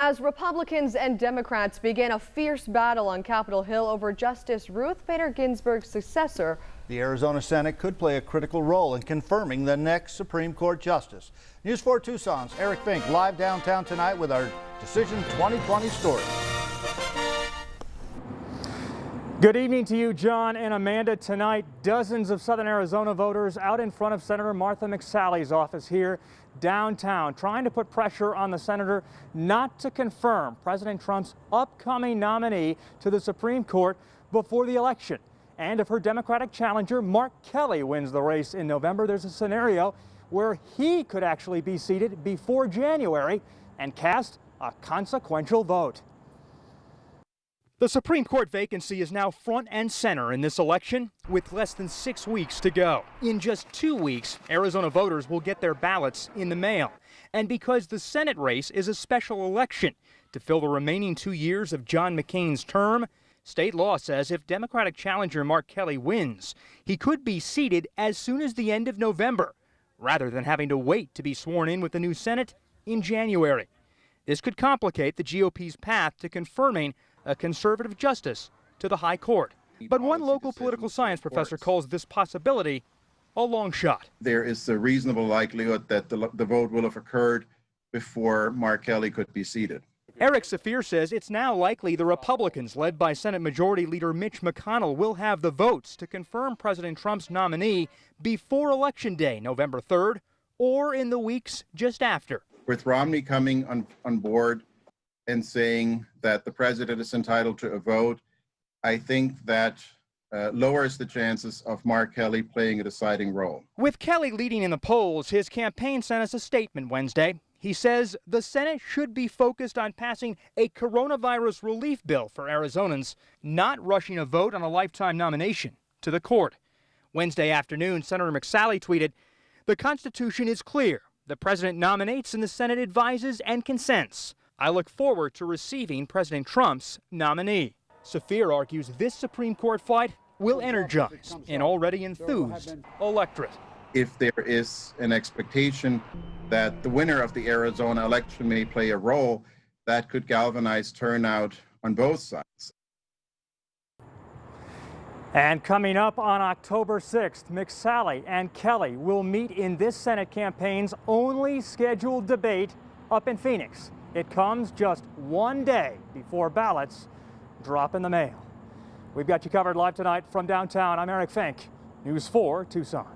As Republicans and Democrats begin a fierce battle on Capitol Hill over Justice Ruth Bader Ginsburg's successor, the Arizona Senate could play a critical role in confirming the next Supreme Court justice. News 4 Tucson's Eric Fink live downtown tonight with our Decision 2020 story. Good evening to you, John and Amanda. Tonight, dozens of Southern Arizona voters out in front of Senator Martha McSally's office here downtown, trying to put pressure on the senator not to confirm President Trump's upcoming nominee to the Supreme Court before the election. And if her Democratic challenger, Mark Kelly, wins the race in November, there's a scenario where he could actually be seated before January and cast a consequential vote. The Supreme Court vacancy is now front and center in this election with less than 6 weeks to go. In just 2 weeks, Arizona voters will get their ballots in the mail. And because the Senate race is a special election to fill the remaining 2 years of John McCain's term, state law says if Democratic challenger Mark Kelly wins, he could be seated as soon as the end of November, rather than having to wait to be sworn in with the new Senate in January. This could complicate the GOP's path to confirming a conservative justice to the high court. But one local political science professor calls this possibility a long shot. There is a reasonable likelihood that the vote will have occurred before Mark Kelly could be seated. Eric Saphir says it's now likely the Republicans, led by Senate Majority Leader Mitch McConnell, will have the votes to confirm President Trump's nominee before Election Day, November 3rd, or in the weeks just after. With Romney coming on board and saying that the president is entitled to a vote, I think that lowers the chances of Mark Kelly playing a deciding role. With Kelly leading in the polls, his campaign sent us a statement Wednesday. He says the Senate should be focused on passing a coronavirus relief bill for Arizonans, not rushing a vote on a lifetime nomination to the court. Wednesday afternoon, Senator McSally tweeted, "The Constitution is clear. The president nominates and the Senate advises and consents. I look forward to receiving President Trump's nominee." Saphir argues this Supreme Court fight will energize an already enthused electorate. If there is an expectation that the winner of the Arizona election may play a role, that could galvanize turnout on both sides. And coming up on October 6th, McSally and Kelly will meet in this Senate campaign's only scheduled debate up in Phoenix. It comes just 1 day before ballots drop in the mail. We've got you covered live tonight from downtown. I'm Eric Fink, News 4 Tucson.